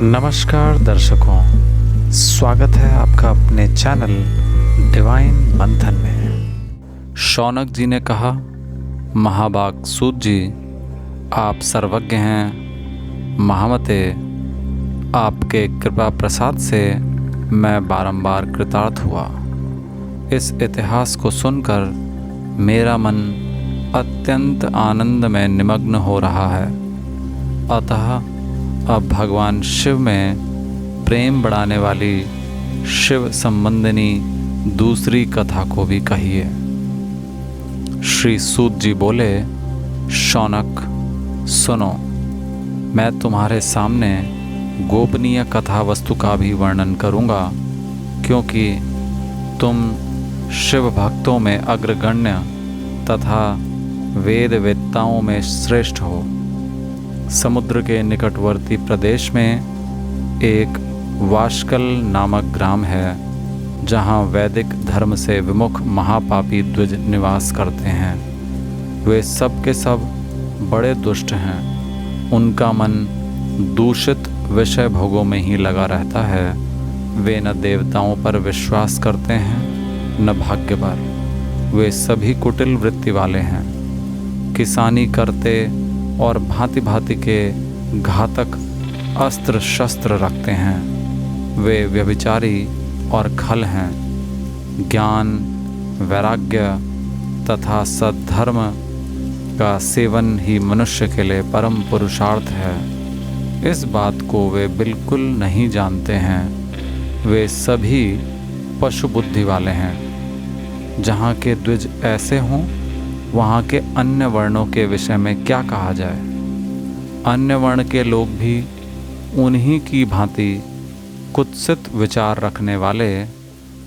नमस्कार दर्शकों, स्वागत है आपका अपने चैनल डिवाइन मंथन में। शौनक जी ने कहा, महाभाग सूत जी, आप सर्वज्ञ हैं। महामते, आपके कृपा प्रसाद से मैं बारंबार कृतार्थ हुआ। इस इतिहास को सुनकर मेरा मन अत्यंत आनंद में निमग्न हो रहा है। अतः अब भगवान शिव में प्रेम बढ़ाने वाली शिव संबंधिनी दूसरी कथा को भी कहिए। श्री सूत जी बोले, शौनक सुनो, मैं तुम्हारे सामने गोपनीय कथा वस्तु का भी वर्णन करूँगा, क्योंकि तुम शिव भक्तों में अग्रगण्य तथा वेद वेत्ताओं में श्रेष्ठ हो। समुद्र के निकटवर्ती प्रदेश में एक वाष्कल नामक ग्राम है, जहाँ वैदिक धर्म से विमुख महापापी द्विज निवास करते हैं। वे सब के सब बड़े दुष्ट हैं। उनका मन दूषित विषय भोगों में ही लगा रहता है। वे न देवताओं पर विश्वास करते हैं न भाग्य पर। वे सभी कुटिल वृत्ति वाले हैं। किसानी करते और भांति भांति के घातक अस्त्र शस्त्र रखते हैं। वे व्यभिचारी और खल हैं। ज्ञान, वैराग्य तथा सद्धर्म का सेवन ही मनुष्य के लिए परम पुरुषार्थ है। इस बात को वे बिल्कुल नहीं जानते हैं। वे सभी पशु बुद्धि वाले हैं। जहाँ के द्विज ऐसे हों, वहाँ के अन्य वर्णों के विषय में क्या कहा जाए। अन्य वर्ण के लोग भी उन्हीं की भांति कुत्सित विचार रखने वाले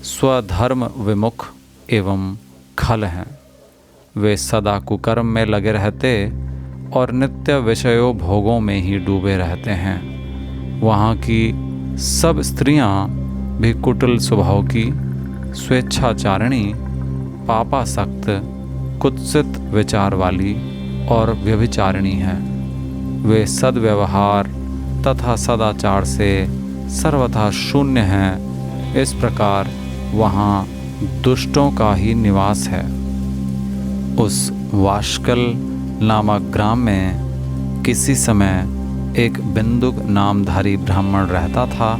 स्वधर्म विमुख एवं खल हैं। वे सदा कुकर्म में लगे रहते और नित्य विषयों भोगों में ही डूबे रहते हैं। वहाँ की सब स्त्रियाँ भी कुटिल स्वभाव की, स्वेच्छाचारिणी, पापासक्त, कुत्सित विचार वाली और व्यभिचारिणी हैं। वे सद्व्यवहार तथा सदाचार से सर्वथा शून्य हैं। इस प्रकार वहाँ दुष्टों का ही निवास है। उस वाष्कल नामक ग्राम में किसी समय एक बिंदुक नामधारी ब्राह्मण रहता था।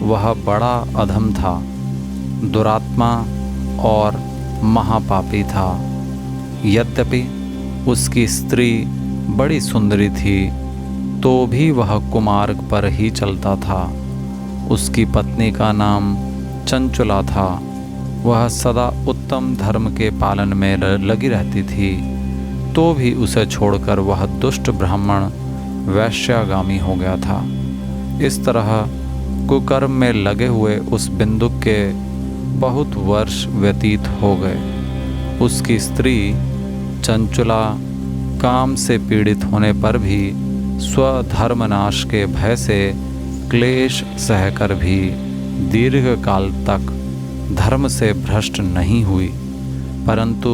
वह बड़ा अधम था, दुरात्मा और महापापी था। यद्यपि उसकी स्त्री बड़ी सुंदरी थी, तो भी वह कुमार्ग पर ही चलता था। उसकी पत्नी का नाम चंचुला था। वह सदा उत्तम धर्म के पालन में लगी रहती थी, तो भी उसे छोड़कर वह दुष्ट ब्राह्मण वैश्यागामी हो गया था। इस तरह कुकर्म में लगे हुए उस बिंदुक के बहुत वर्ष व्यतीत हो गए। उसकी स्त्री चंचुला काम से पीड़ित होने पर भी स्वधर्मनाश के भय से क्लेश सहकर भी दीर्घ काल तक धर्म से भ्रष्ट नहीं हुई, परंतु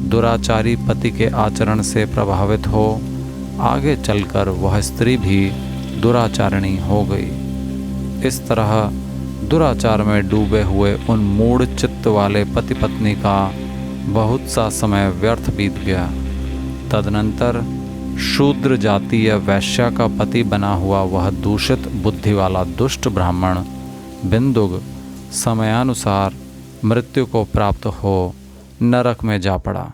दुराचारी पति के आचरण से प्रभावित हो आगे चलकर वह स्त्री भी दुराचारिणी हो गई। इस तरह दुराचार में डूबे हुए उन मूढ़ चित्त वाले पति पत्नी का बहुत सा समय व्यर्थ बीत गया। तदनंतर शूद्र जातीय वैश्या का पति बना हुआ वह दूषित बुद्धि वाला दुष्ट ब्राह्मण बिंदुक समयानुसार मृत्यु को प्राप्त हो नरक में जा पड़ा।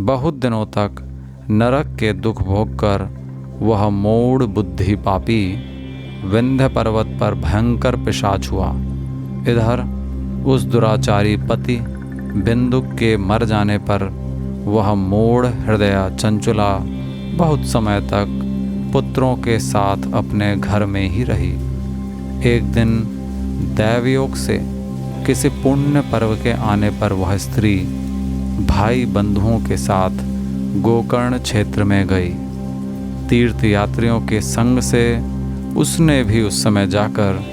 बहुत दिनों तक नरक के दुख भोग कर वह मूढ़ बुद्धि पापी विंध्य पर्वत पर भयंकर पिशाच हुआ। इधर उस दुराचारी पति बिंदुक के मर जाने पर वह मूढ़ हृदया चंचुला बहुत समय तक पुत्रों के साथ अपने घर में ही रही। एक दिन दैवयोग से किसी पुण्य पर्व के आने पर वह स्त्री भाई बंधुओं के साथ गोकर्ण क्षेत्र में गई। तीर्थ यात्रियों के संग से उसने भी उस समय जाकर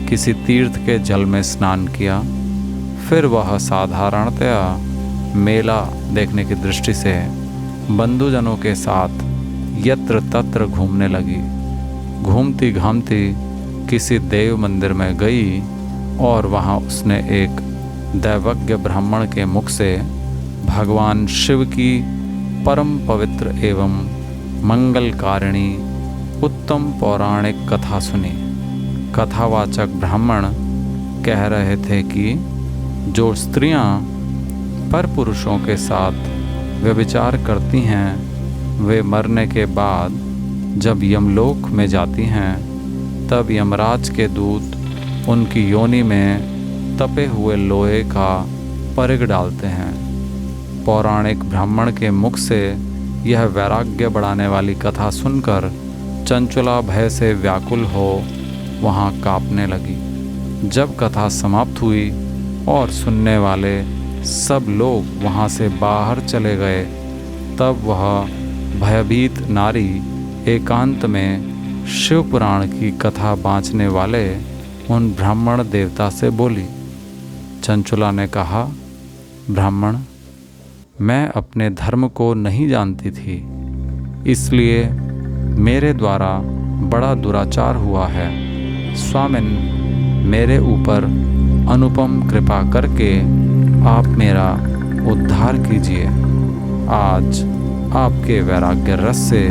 किसी तीर्थ के जल में स्नान किया। फिर वह साधारणतया मेला देखने की दृष्टि से बंधुजनों के साथ यत्र तत्र घूमने लगी। घूमती घामती किसी देव मंदिर में गई और वहाँ उसने एक दैवज्ञ ब्राह्मण के मुख से भगवान शिव की परम पवित्र एवं मंगलकारिणी उत्तम पौराणिक कथा सुनी। कथावाचक ब्राह्मण कह रहे थे कि जो स्त्रियां पर पुरुषों के साथ व्यभिचार करती हैं वे मरने के बाद जब यमलोक में जाती हैं तब यमराज के दूत उनकी योनि में तपे हुए लोहे का परिग डालते हैं। पौराणिक ब्राह्मण के मुख से यह वैराग्य बढ़ाने वाली कथा सुनकर चंचुला भय से व्याकुल हो वहाँ काँपने लगी। जब कथा समाप्त हुई और सुनने वाले सब लोग वहाँ से बाहर चले गए तब वह भयभीत नारी एकांत में शिव पुराण की कथा बाँचने वाले उन ब्राह्मण देवता से बोली। चंचुला ने कहा, ब्राह्मण, मैं अपने धर्म को नहीं जानती थी, इसलिए मेरे द्वारा बड़ा दुराचार हुआ है। स्वामिन, मेरे ऊपर अनुपम कृपा करके आप मेरा उद्धार कीजिए। आज आपके वैराग्य रस से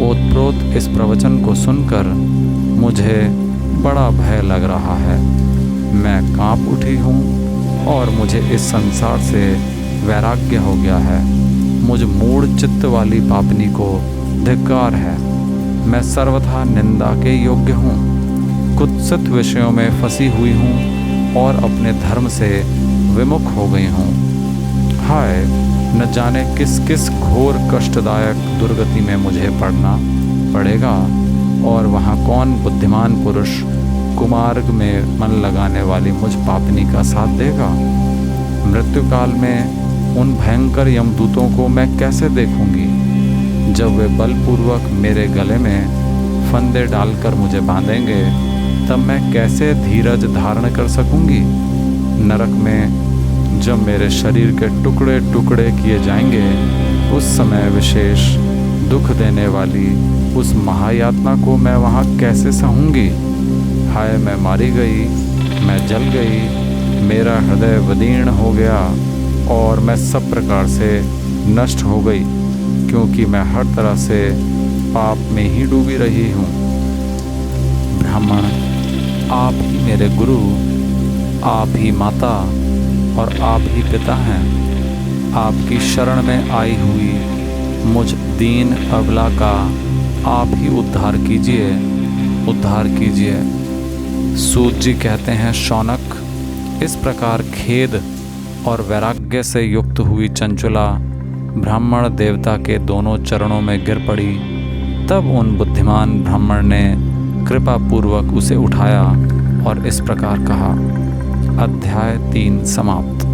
ओतप्रोत इस प्रवचन को सुनकर मुझे बड़ा भय लग रहा है। मैं कांप उठी हूँ और मुझे इस संसार से वैराग्य हो गया है। मुझ मूढ़ चित्त वाली पापनी को धिक्कार है। मैं सर्वथा निंदा के योग्य हूँ, कुत्सित विषयों में फंसी हुई हूँ और अपने धर्म से विमुख हो गई हूँ। हाय, न जाने किस किस घोर कष्टदायक दुर्गति में मुझे पड़ना पड़ेगा और वहाँ कौन बुद्धिमान पुरुष कुमार्ग में मन लगाने वाली मुझ पापनी का साथ देगा। मृत्यु काल में उन भयंकर यमदूतों को मैं कैसे देखूंगी जब वे बलपूर्वक मेरे गले में फंदे डालकर मुझे बांधेंगे, तब मैं कैसे धीरज धारण कर सकूंगी। नरक में जब मेरे शरीर के टुकड़े टुकड़े किए जाएंगे उस समय विशेष दुख देने वाली उस महायातना को मैं वहाँ कैसे सहूँगी। हाय, मैं मारी गई, मैं जल गई, मेरा हृदय विदीर्ण हो गया और मैं सब प्रकार से नष्ट हो गई, क्योंकि मैं हर तरह से पाप में ही डूबी रही हूँ। ब्राह्मण, आप ही मेरे गुरु, आप ही माता और आप ही पिता हैं। आपकी शरण में आई हुई मुझ दीन अबला का आप ही उद्धार कीजिए, उद्धार कीजिए। सूत जी कहते हैं, शौनक, इस प्रकार खेद और वैराग्य से युक्त हुई चंचुला ब्राह्मण देवता के दोनों चरणों में गिर पड़ी। तब उन बुद्धिमान ब्राह्मण ने कृपा पूर्वक उसे उठाया और इस प्रकार कहा। अध्याय 3 समाप्त।